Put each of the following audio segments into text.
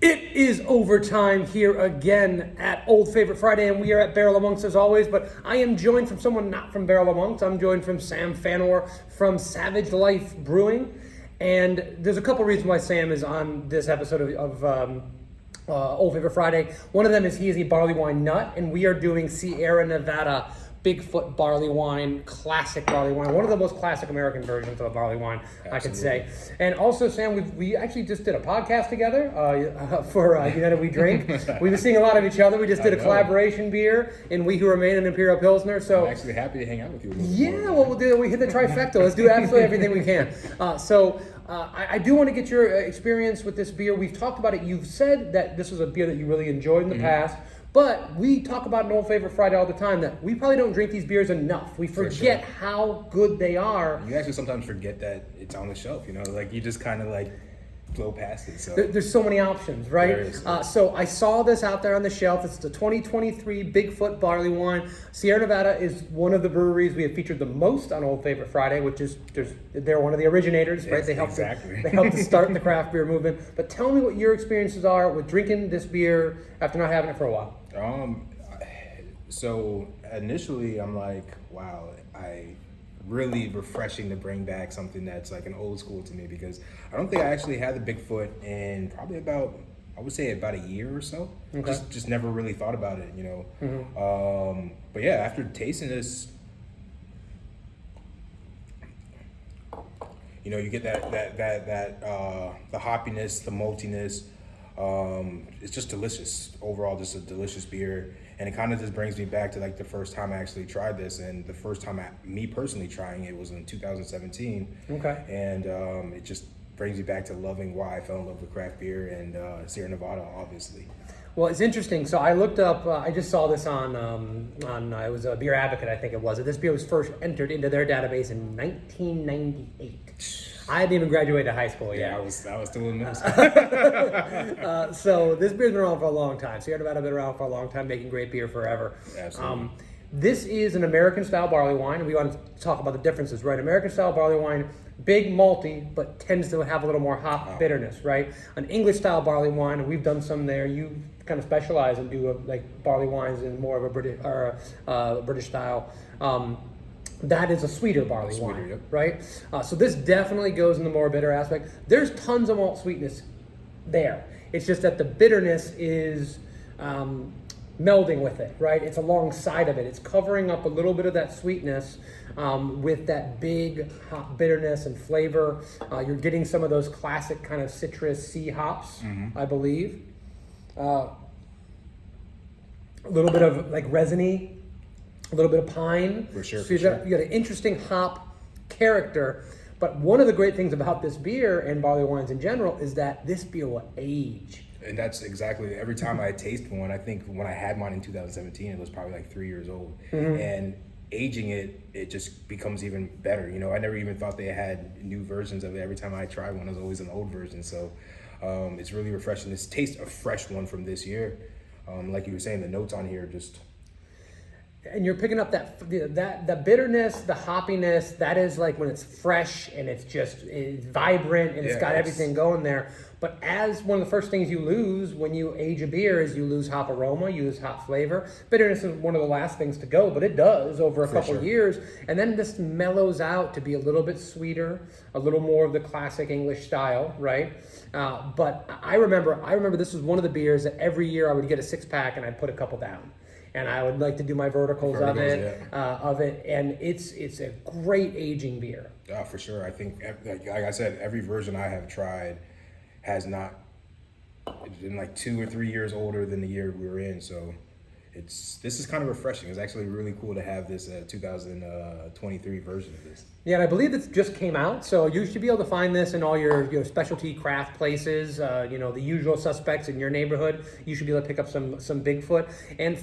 It is overtime here again at Old Favorite Friday, and we are at Barrel Amongst as always, but I am joined from someone not from Barrel Amongst. I'm joined from Sam Phanor from Savage Lyfe Brewing, and there's a couple reasons why Sam is on this episode of Old Favorite Friday. One of them is he is a Barleywine nut, and we are doing Sierra Nevada Bigfoot barley wine, classic barley wine, one of the most classic American versions of a barley wine, I could say. And also, Sam, we actually just did a podcast together for United We Drink. We've been seeing a lot of each other. We just did a collaboration beer in We Who Remain an Imperial Pilsner. So I'm actually happy to hang out with you. We hit the trifecta. Let's do absolutely everything we can. I do want to get your experience with this beer. We've talked about it. You've said that this was a beer that you really enjoyed in the past. But we talk about an Old Favorite Friday all the time that we probably don't drink these beers enough. We forget how good they are. You actually sometimes forget that it's on the shelf, like you just kind of like blow past it. So there's so many options, right? So I saw this out there on the shelf. It's the 2023 Bigfoot barley wine. Sierra Nevada is one of the breweries we have featured the most on Old Favorite Friday, which is they're one of the originators, right? They helped to start the craft beer movement. But tell me what your experiences are with drinking this beer after not having it for a while. So initially I'm like, wow, really refreshing to bring back something that's like an old school to me, because I don't think I actually had the Bigfoot in probably about a year or so. Okay. Just never really thought about it, But yeah, after tasting this, you get that the hoppiness, the maltiness. It's just delicious. Overall, just a delicious beer. And it kind of just brings me back to like the first time I actually tried this. And the first time me personally trying it was in 2017. Okay. And it just brings me back to loving why I fell in love with craft beer and Sierra Nevada, obviously. Well, it's interesting. So I looked up, I just saw this on it was a Beer Advocate, I think it was. This beer was first entered into their database in 1998. I hadn't even graduated high school yet. Yeah, I was still in middle school. So this beer's been around for a long time. Sierra Nevada has been around for a long time, making great beer forever. Absolutely. This is an American-style barley wine, and we want to talk about the differences, right? American-style barley wine, big malty, but tends to have a little more hop bitterness, right? An English-style barley wine, and we've done some there. You kind of specialize and do like barley wines in more of a British style. That is a sweeter barley wine, yep. Right? So this definitely goes in the more bitter aspect. There's tons of malt sweetness there. It's just that the bitterness is melding with it, right? It's alongside of it. It's covering up a little bit of that sweetness with that big hop bitterness and flavor. You're getting some of those classic kind of citrus sea hops, I believe. A little bit of like resiny, a little bit of pine. For sure. So you got an interesting hop character. But one of the great things about this beer and barley wines in general is that this beer will age. And that's exactly, every time I taste one, I think when I had mine in 2017, it was probably like 3 years old. And aging it just becomes even better. I never even thought they had new versions of it. Every time I try one, it was always an old version. So it's really refreshing. This tastes a fresh one from this year. Like you were saying, the notes on here just... And you're picking up that the bitterness, the hoppiness. That is like when it's fresh and it's vibrant and it's got everything going there. But as one of the first things you lose when you age a beer is you lose hop aroma, you lose hop flavor. Bitterness is one of the last things to go, but it does over a couple years. And then this mellows out to be a little bit sweeter, a little more of the classic English style, right? But I remember this was one of the beers that every year I would get a 6-pack and I'd put a couple down. And I would like to do my verticals of it, and it's a great aging beer. Yeah, for sure. I think, like I said, every version I have tried has not been like 2 or 3 years older than the year we were in. So this is kind of refreshing. It's actually really cool to have this 2023 version of this. Yeah, and I believe this just came out, so you should be able to find this in all your specialty craft places. The usual suspects in your neighborhood. You should be able to pick up some Bigfoot. And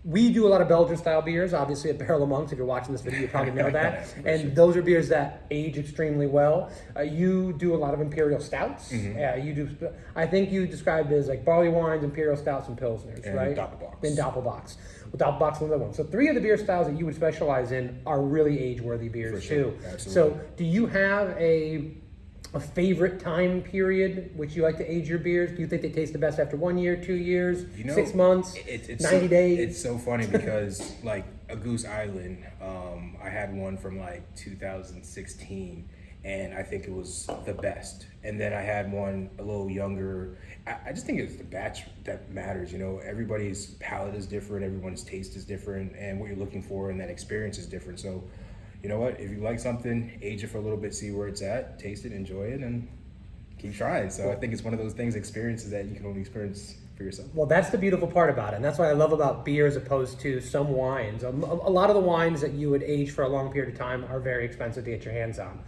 we do a lot of Belgian style beers, obviously at Barrel Amongst. If you're watching this video, you probably know that. And those are beers that age extremely well. You do a lot of imperial stouts. You do. I think you described it as like barley wines, imperial stouts, and pilsners, and right? Doppelbocks. And Doppelbocks. Well, Doppelbocks is another one. So 3 of the beer styles that you would specialize in are really age-worthy beers too. Absolutely. So do you have a a favorite time period which you like to age your beers? Do you think they taste the best after 1 year, 2 years, 6 months, it's 90 days? It's so funny because like a Goose Island, I had one from like 2016, and I think it was the best. And then I had one a little younger. I just think it's the batch that matters. You know, everybody's palate is different, everyone's taste is different, and what you're looking for and that experience is different. So, you know what? If you like something, age it for a little bit, see where it's at, taste it, enjoy it, and keep trying. So I think it's one of those things, experiences that you can only experience for yourself. Well, that's the beautiful part about it, and that's what I love about beer as opposed to some wines. A lot of the wines that you would age for a long period of time are very expensive to get your hands on.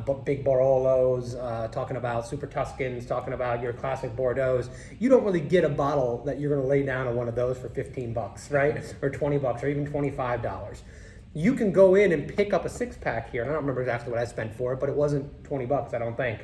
But big Barolos, talking about Super Tuscans, talking about your classic Bordeaux's. You don't really get a bottle that you're going to lay down on one of those for $15, right? Or $20, or even $25. You can go in and pick up a 6-pack here, and I don't remember exactly what I spent for it, but it wasn't $20, I don't think.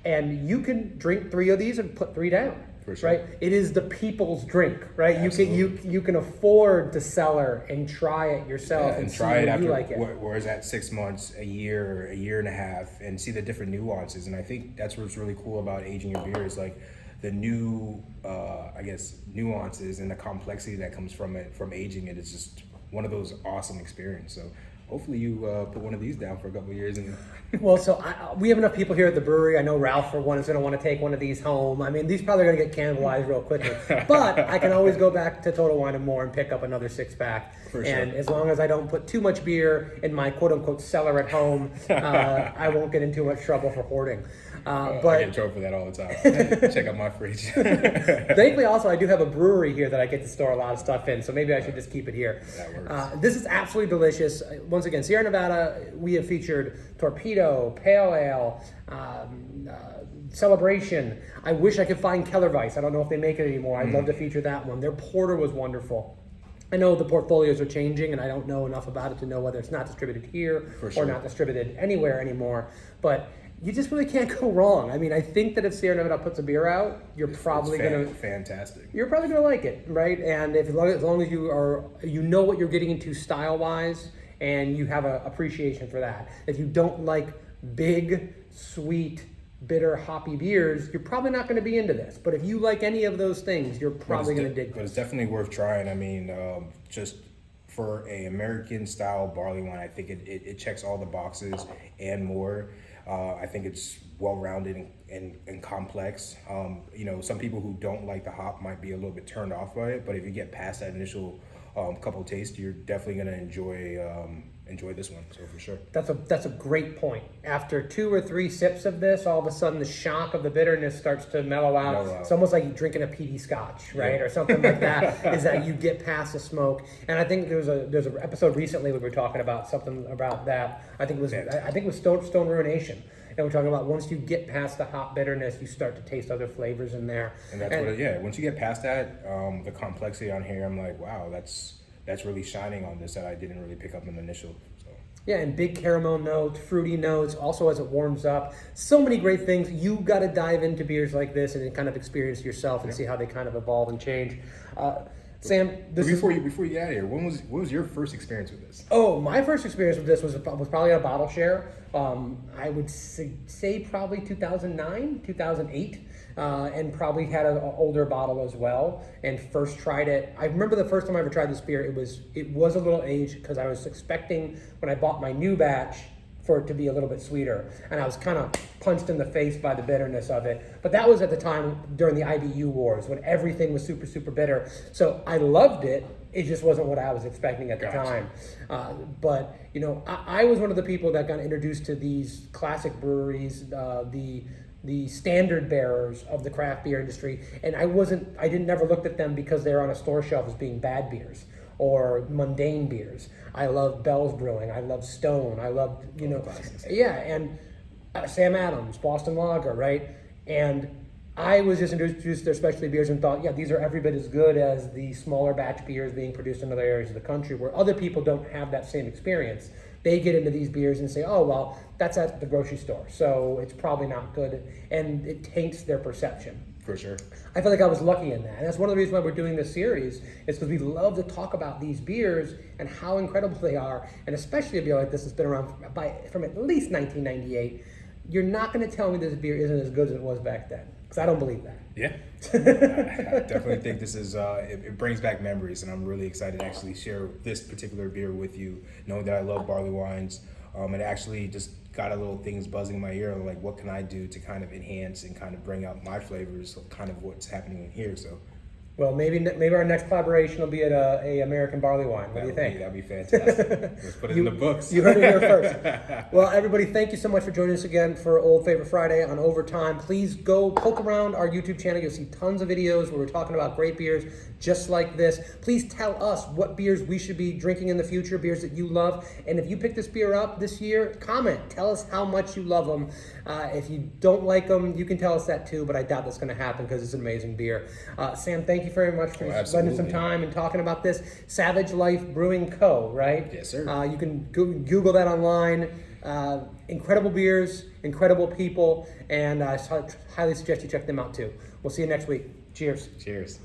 And you can drink 3 of these and put 3 down. For sure. Right, it is the people's drink, right? Absolutely. You can afford to cellar and try it yourself and try see it how after you like it. whereas at 6 months, a year and a half, and see the different nuances. And I think that's what's really cool about aging your beer is like the new, I guess, nuances and the complexity that comes from it, from aging it. It's just one of those awesome experiences. So hopefully you put one of these down for a couple of years. And Well, so we have enough people here at the brewery. I know Ralph, for one, is going to want to take one of these home. I mean, these probably going to get cannibalized real quickly. But I can always go back to Total Wine and More and pick up another 6-pack. For and sure. as long as I don't put too much beer in my quote-unquote cellar at home, I won't get in too much trouble for hoarding. I But get in trouble for that all the time. Check out my fridge. thankfully, also, I do have a brewery here that I get to store a lot of stuff in, so maybe I should just keep it here. That works. This is absolutely delicious. Once again, Sierra Nevada, we have featured Torpedo, Pale Ale, Celebration. I wish I could find Kellerweiss. I don't know if they make it anymore. I'd love to feature that one. Their porter was wonderful. I know the portfolios are changing, and I don't know enough about it to know whether it's not distributed here For sure. or not distributed anywhere anymore. But you just really can't go wrong. I mean, I think that if Sierra Nevada puts a beer out, you're probably gonna fantastic. you're probably gonna like it, right? And if as long as you know what you're getting into style wise, and you have an appreciation for that. If you don't like big, sweet, bitter, hoppy beers, you're probably not going to be into this. But if you like any of those things, you're probably going to dig But this. it's definitely worth trying. I mean, just for a American style barley wine, I think it checks all the boxes and more. I think it's well-rounded and complex. You know, some people who don't like the hop might be a little bit turned off by it, but if you get past that initial couple tastes, you're definitely going to enjoy this one. So for sure. That's a great point. After 2 or 3 sips of this, all of a sudden the shock of the bitterness starts to mellow out. It's almost like drinking a peaty scotch, right? Yeah. Or something like that, is that you get past the smoke. And I think there's an episode recently we were talking about something about that. I think it was Stone Ruination. And we're talking about once you get past the hop bitterness, you start to taste other flavors in there. And that's once you get past that, the complexity on here, I'm like, wow, that's really shining on this that I didn't really pick up in the initial. So. Yeah, and big caramel notes, fruity notes, also as it warms up. So many great things. You got to dive into beers like this and kind of experience yourself and see how they kind of evolve and change. Sam, before you get out of here, what was your first experience with this? Oh, my first experience with this was probably a bottle share. I would say probably 2009, 2008, and probably had an older bottle as well. And first tried it. I remember the first time I ever tried this beer. It was a little aged because I was expecting when I bought my new batch for it to be a little bit sweeter, and I was kind of punched in the face by the bitterness of it. But that was at the time during the IBU wars when everything was super, super bitter. So I loved it. It just wasn't what I was expecting at the time. But you know, I was one of the people that got introduced to these classic breweries, the standard bearers of the craft beer industry, and I didn't never looked at them because they're on a store shelf as being bad beers or mundane beers. I love Bell's Brewing. I love Stone. I love, and Sam Adams, Boston Lager, right? And I was just introduced to their specialty beers and thought, yeah, these are every bit as good as the smaller batch beers being produced in other areas of the country where other people don't have that same experience. They get into these beers and say, oh, well, that's at the grocery store, so it's probably not good, and it taints their perception. For sure. I feel like I was lucky in that. And that's one of the reasons why we're doing this series, is because we love to talk about these beers and how incredible they are. And especially a beer like this that's been around from at least 1998. you're not going to tell me this beer isn't as good as it was back then, because I don't believe that. Yeah, I definitely think this is, it brings back memories, and I'm really excited to actually share this particular beer with you, knowing that I love Barleywines. It actually just got a little things buzzing in my ear, like what can I do to kind of enhance and kind of bring out my flavors of kind of what's happening in here. So Well, maybe our next collaboration will be at a American barley wine. What do you think? That'd be fantastic. Let's put it in the books. You heard it here first. Well, everybody, thank you so much for joining us again for Old Favorite Friday on Overtime. Please go poke around our YouTube channel. You'll see tons of videos where we're talking about great beers just like this. Please tell us what beers we should be drinking in the future, beers that you love. And if you pick this beer up this year, comment. Tell us how much you love them. If you don't like them, you can tell us that too, but I doubt that's going to happen because it's an amazing beer. Sam, thank you very much for spending some time and talking about this. Savage Lyfe Brewing Co., right? Yes, sir. You can Google that online. Incredible beers, incredible people, and I highly suggest you check them out too. We'll see you next week. Cheers. Cheers.